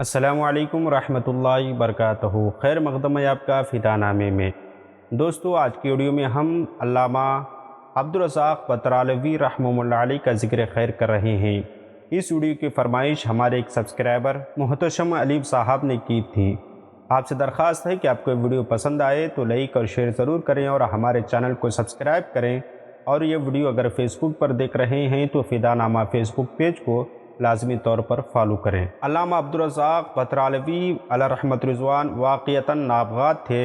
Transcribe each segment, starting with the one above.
السلام علیکم ورحمۃ اللہ وبرکاتہ۔ خیر مقدم ہے آپ کا فدا نامے میں۔ دوستو، آج کی ویڈیو میں ہم علامہ عبدالرزاق بھترالوی رحمہ اللہ علیہ کا ذکر خیر کر رہے ہیں۔ اس ویڈیو کی فرمائش ہمارے ایک سبسکرائبر محتشم علیم صاحب نے کی تھی۔ آپ سے درخواست ہے کہ آپ کو ویڈیو پسند آئے تو لائک اور شیئر ضرور کریں اور ہمارے چینل کو سبسکرائب کریں، اور یہ ویڈیو اگر فیس بک پر دیکھ رہے ہیں تو فدا نامہ فیس بک پیج کو لازمی طور پر فالو کریں۔ علامہ عبدالرزاق بھترالوی علیہ رحمت رضوان واقعتاً نابغہ تھے۔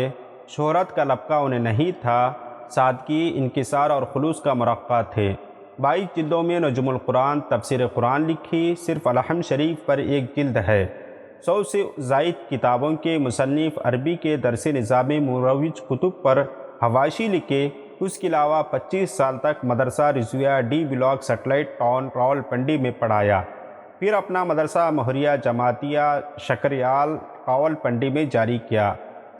شہرت کا لبقہ انہیں نہیں تھا، سادگی، انکسار اور خلوص کا مرقع تھے۔ 22 جلدوں میں نجم القرآن تفسیر قرآن لکھی، صرف الحمد شریف پر ایک جلد ہے۔ 100 سے زائد کتابوں کے مصنف، عربی کے درس نظام مروج کتب پر حواشی لکھے۔ اس کے علاوہ 25 سال تک مدرسہ Rizvia D block satellite town Rawalpindi میں پڑھایا، پھر اپنا مدرسہ مہریہ جماعتیہ شکریال راولپنڈی میں جاری کیا۔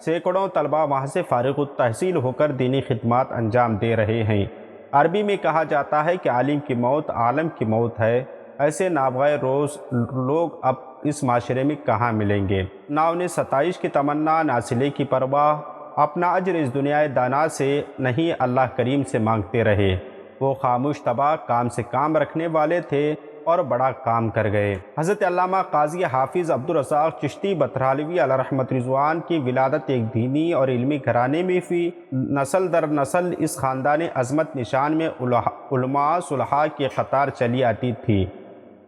سینکڑوں طلبہ وہاں سے فارغ التحصیل ہو کر دینی خدمات انجام دے رہے ہیں۔ عربی میں کہا جاتا ہے کہ عالم کی موت عالم کی موت ہے۔ ایسے نابغہ روز لوگ اب اس معاشرے میں کہاں ملیں گے؟ نہ انہیں ستائش کی تمنا، نہ صلے کی پرواہ، اپنا اجر اس دنیا دانا سے نہیں اللہ کریم سے مانگتے رہے۔ وہ خاموش طبع کام سے کام رکھنے والے تھے اور بڑا کام کر گئے۔ حضرت علامہ قاضی حافظ عبدالرزاق چشتی بھترالوی علیہ رحمت رضوان کی ولادت ایک دینی اور علمی گھرانے میں ہوئی۔ نسل در نسل اس خاندان عظمت نشان میں علماء صلحاء کی قطار چلی آتی تھی۔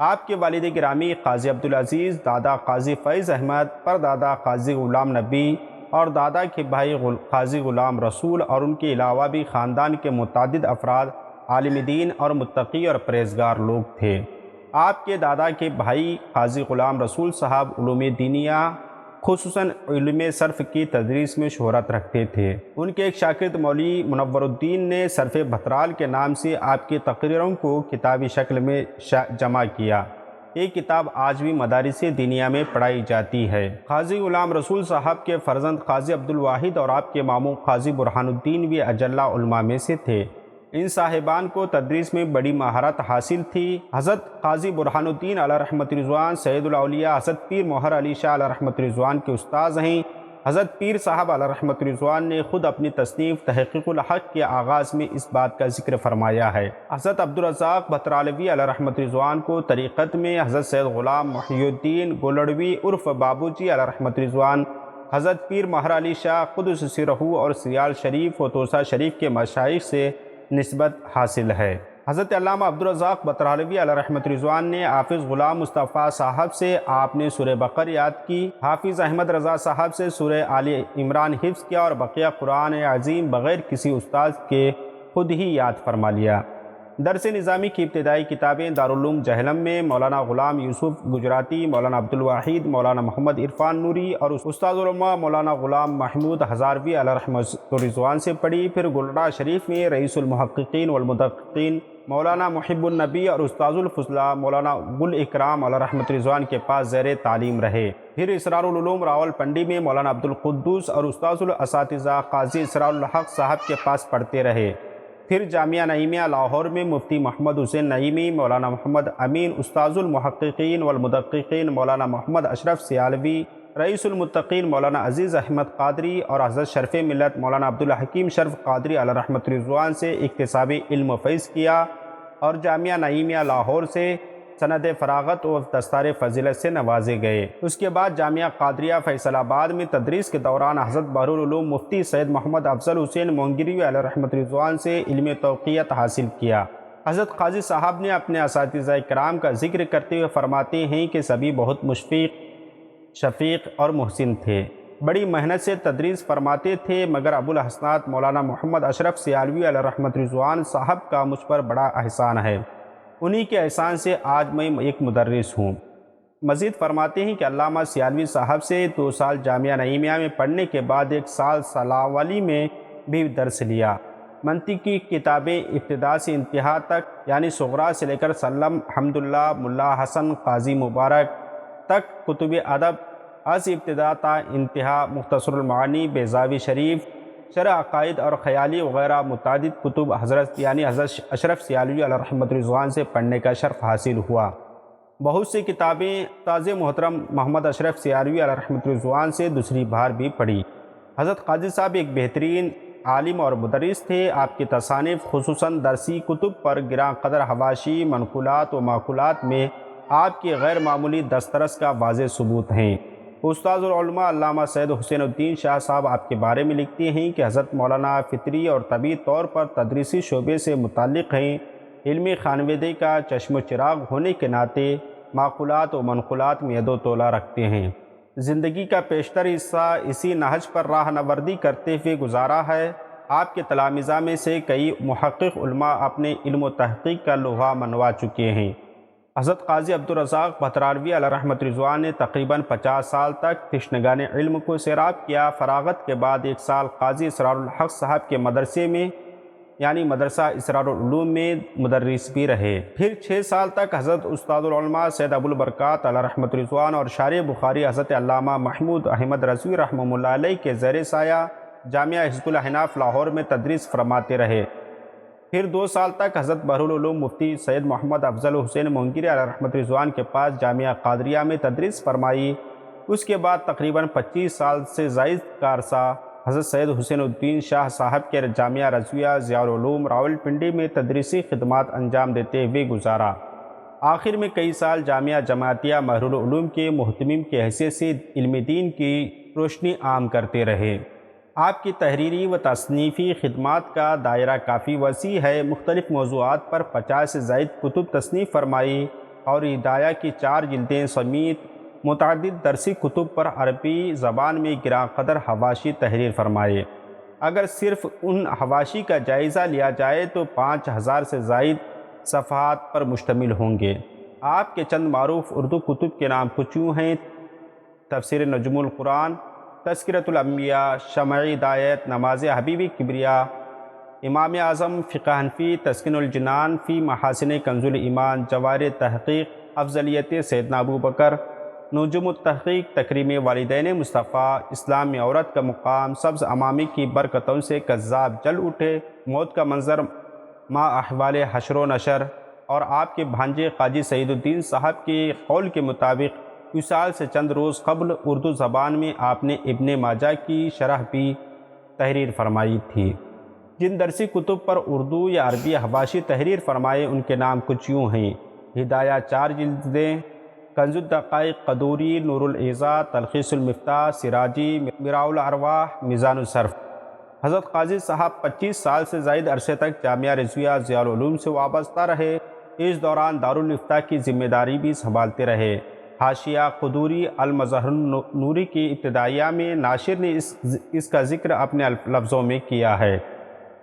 آپ کے والد گرامی قاضی عبدالعزیز، دادا قاضی فیض احمد، پردادا قاضی غلام نبی اور دادا کے بھائی قاضی غلام رسول، اور ان کے علاوہ بھی خاندان کے متعدد افراد عالم دین اور متقی اور پرہیزگار لوگ تھے۔ آپ کے دادا کے بھائی قاضی غلام رسول صاحب علوم دینیہ خصوصاً علم صرف کی تدریس میں شہرت رکھتے تھے۔ ان کے ایک شاگرد مولوی منور الدین نے صرف بھترال کے نام سے آپ کی تقریروں کو کتابی شکل میں جمع کیا۔ یہ کتاب آج بھی مدارس دینیہ میں پڑھائی جاتی ہے۔ قاضی غلام رسول صاحب کے فرزند قاضی عبدالواحد اور آپ کے ماموں قاضی برہان الدین بھی اجلہ علماء میں سے تھے۔ ان صاحبان کو تدریس میں بڑی مہارت حاصل تھی۔ حضرت قاضی برہان الدین علیہ رحمت رضوان سید الاولیاء حضرت پیر محر علی شاہ علیہ رحمت رضوان کے استاذ ہیں۔ حضرت پیر صاحب علیہ رحمت رضوان نے خود اپنی تصنیف تحقیق الحق کے آغاز میں اس بات کا ذکر فرمایا ہے۔ حضرت عبدالرزاق بھترالوی علیہ رحمت رضوان کو طریقت میں حضرت سید غلام محی الدین گولڑوی عرف بابو جی علیہ رحمت رضوان، حضرت پیر محر علی شاہ قدس سرہ اور سیال شریف و توسہ شریف کے مشائخ سے نسبت حاصل ہے۔ حضرت علامہ عبدالرزاق بھترالوی علیہ رحمت رضوان نے حافظ غلام مصطفیٰ صاحب سے آپ نے سورہ بقر یاد کی، حافظ احمد رضا صاحب سے سورہ آل عمران حفظ کیا اور بقیہ قرآن عظیم بغیر کسی استاد کے خود ہی یاد فرما لیا۔ درس نظامی کی ابتدائی کتابیں دارالعلوم جہلم میں مولانا غلام یوسف گجراتی، مولانا عبدالواحد، مولانا محمد عرفان نوری اور استاد علماء مولانا غلام محمود ہزاروی علیہ رحمت رضوان سے پڑھی۔ پھر گلڑا شریف میں رئیس المحققین والمدققین مولانا محب النبی اور استاذ الفضلاء مولانا گل اکرام علیہ رحمت رضوان کے پاس زیر تعلیم رہے۔ پھر اسرار العلوم راولپنڈی میں مولانا عبدالقدوس اور استاذ الاساتذہ قاضی اسرار الحق صاحب کے پاس پڑھتے رہے۔ پھر جامعہ نعیمیہ لاہور میں مفتی محمد حسین نعیمی، مولانا محمد امین، استاذ المحققین والمدققین مولانا محمد اشرف سیالوی، رئیس المتقین مولانا عزیز احمد قادری اور حضرت شرف ملت مولانا عبدالحکیم شرف قادری علیہ رحمت رضوان سے اکتسابی علم فیض کیا، اور جامعہ نعیمیہ لاہور سے سند فراغت و دستار فضیلت سے نوازے گئے۔ اس کے بعد جامعہ قادریہ فیصل آباد میں تدریس کے دوران حضرت بحرالعلوم مفتی سید محمد افضل حسین مونگیری علیہ رحمت رضوان سے علم توقیت حاصل کیا۔ حضرت قاضی صاحب نے اپنے اساتذہ کرام کا ذکر کرتے ہوئے فرماتے ہیں کہ سبھی بہت مشفق، شفیق اور محسن تھے، بڑی محنت سے تدریس فرماتے تھے، مگر ابوالحسنات مولانا محمد اشرف سیالوی علیہ رحمت رضوان صاحب کا مجھ پر بڑا احسان ہے، انہی کے احسان سے آج میں ایک مدرس ہوں۔ مزید فرماتے ہیں کہ علامہ سیالوی صاحب سے 2 سال جامعہ نعیمیہ میں پڑھنے کے بعد 1 سال سلاولی میں بھی درس لیا۔ منطق کی کتابیں ابتدا سے انتہا تک یعنی صغرا سے لے کر سلم، حمداللہ، ملا حسن، قاضی مبارک تک کتب ادب از ابتدا تا انتہا، مختصر المعانی، بیضاوی شریف، شرح عقائد اور خیالی وغیرہ متعدد کتب حضرت یعنی حضرت اشرف سیالوی علیہ رحمۃ رضوان سے پڑھنے کا شرف حاصل ہوا۔ بہت سی کتابیں استاذ محترم محمد اشرف سیالوی علیہ رحمۃ رضوان سے دوسری بار بھی پڑھی۔ حضرت قاضی صاحب ایک بہترین عالم اور مدرس تھے۔ آپ کی تصانیف خصوصاً درسی کتب پر گراں قدر حواشی، منقولات و معقولات میں آپ کی غیر معمولی دسترس کا واضح ثبوت ہیں۔ استاذ العلماء علامہ سید حسین الدین شاہ صاحب آپ کے بارے میں لکھتے ہیں کہ حضرت مولانا فطری اور طبعی طور پر تدریسی شعبے سے متعلق ہیں۔ علمی خانوادے کا چشم و چراغ ہونے کے ناطے معقولات و منقولات میں ید و تولہ رکھتے ہیں۔ زندگی کا بیشتر حصہ اسی نہج پر راہ نوردی کرتے ہوئے گزارا ہے۔ آپ کے تلامذہ میں سے کئی محقق علماء اپنے علم و تحقیق کا لوہا منوا چکے ہیں۔ حضرت قاضی عبدالرزاق بھترالوی علیہ رحمۃ رضوان نے تقریباً 50 سال تک تشنگان علم کو سیراب کیا۔ فراغت کے بعد 1 سال قاضی اسرار الحق صاحب کے مدرسے میں یعنی مدرسہ اسرار العلوم میں مدرس بھی رہے۔ پھر 6 سال تک حضرت استاد العلماء سید ابوالبرکات علیہ رحمۃ رضوان اور شارح بخاری حضرت علامہ محمود احمد رضوی رحمہ اللہ علیہ کے زیر سایہ جامعہ حزب الاحناف لاہور میں تدریس فرماتے رہے۔ پھر 2 سال تک حضرت بحرالعلوم مفتی سید محمد افضل حسین مونگیری علیہ رحمۃ رضوان کے پاس جامعہ قادریہ میں تدریس فرمائی۔ اس کے بعد تقریباً 25 سال سے زائد کا عرصہ حضرت سید حسین الدین شاہ صاحب کے جامعہ رضویہ ضیاء العلوم راولپنڈی میں تدریسی خدمات انجام دیتے ہوئے گزارا۔ آخر میں کئی سال جامعہ جماعتیہ بحرالعلوم کے محتمم کی حیثیت سے علم دین کی روشنی عام کرتے رہے۔ آپ کی تحریری و تصنیفی خدمات کا دائرہ کافی وسیع ہے۔ مختلف موضوعات پر 50 سے زائد کتب تصنیف فرمائی اور ہدایہ کی 4 جلدیں سمیت متعدد درسی کتب پر عربی زبان میں گراں قدر حواشی تحریر فرمائے۔ اگر صرف ان حواشی کا جائزہ لیا جائے تو 5000 سے زائد صفحات پر مشتمل ہوں گے۔ آپ کے چند معروف اردو کتب کے نام کچھ یوں ہیں: تفسیر نجم القرآن، تذکرۃ الانبیاء، شمع ہدایت، نماز حبیب کبریا، امام اعظم، فقہ حنفی، تسکین الجنان فی محاسن کنز الایمان، جواہر تحقیق، افضلیت سیدنا ابوبکر، نجوم التحقیق، تکریم والدین مصطفیٰ، اسلام میں عورت کا مقام، سبز امامی کی برکتوں سے کذاب جل اٹھے، موت کا منظر ما احوال حشر و نشر، اور آپ کے بھانجے قاضی سعید الدین صاحب کے قول کے مطابق وصال سے چند روز قبل اردو زبان میں آپ نے ابن ماجہ کی شرح بھی تحریر فرمائی تھی۔ جن درسی کتب پر اردو یا عربی حواشی تحریر فرمائے ان کے نام کچھ یوں ہیں: ہدایہ 4 جلدیں، کنز الدقائق، قدوری، نور الاعزاء، تلخیص المفتاح، سراجی، مراء الارواح، میزان الصرف۔ حضرت قاضی صاحب 25 سال سے زائد عرصے تک جامعہ رضویہ ضیاء العلوم سے وابستہ رہے۔ اس دوران دارالافتاء کی ذمہ داری بھی سنبھالتے رہے۔ حاشیہ قدوری المظہر النوری کی ابتدائیہ میں ناشر نے اس کا ذکر اپنے لفظوں میں کیا ہے۔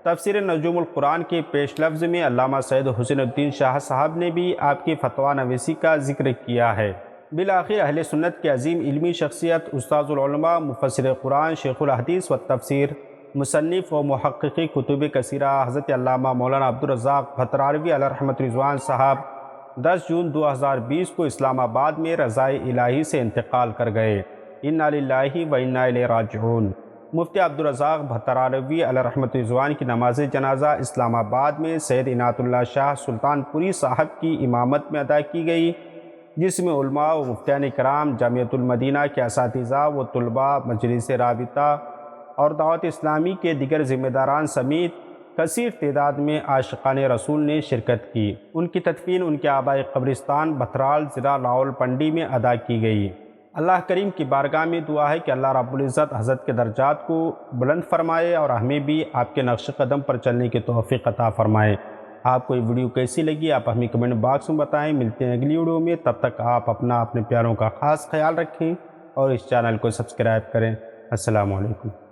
تفسیر نجوم القرآن کے پیش لفظ میں علامہ سید حسین الدین شاہ صاحب نے بھی آپ کی فتویٰ نویسی کا ذکر کیا ہے۔ بالآخر اہل سنت کے عظیم علمی شخصیت استاذ العلماء، مفسر قرآن، شیخ الحدیث و تفسیر، مصنف و محققی کتب کثیرہ حضرت علامہ مولانا عبدالرزاق بھترالوی علیہ رحمۃ رضوان صاحب 10 جون 2020 کو اسلام آباد میں رضائے الہی سے انتقال کر گئے۔ انا للہ و انا الیہ راجعون۔ مفتی عبدالرزاق بھترالوی علیہ رحمۃ رضوان کی نماز جنازہ اسلام آباد میں سید عنایت اللہ شاہ سلطان پوری صاحب کی امامت میں ادا کی گئی، جس میں علماء و مفتیان کرام، جامعۃ المدینہ کے اساتذہ و طلباء، مجلس رابطہ اور دعوت اسلامی کے دیگر ذمہ داران سمیت کثیر تعداد میں عاشقان رسول نے شرکت کی۔ ان کی تدفین ان کے آباء قبرستان بھترال ضلع راولپنڈی میں ادا کی گئی۔ اللہ کریم کی بارگاہ میں دعا ہے کہ اللہ رب العزت حضرت کے درجات کو بلند فرمائے اور ہمیں بھی آپ کے نقش قدم پر چلنے کی توفیق عطا فرمائے۔ آپ کو یہ ویڈیو کیسی لگی آپ ہمیں کمنٹ باکس میں بتائیں۔ ملتے ہیں اگلی ویڈیو میں، تب تک آپ اپنے پیاروں کا خاص خیال رکھیں اور اس چینل کو سبسکرائب کریں۔ السلام علیکم۔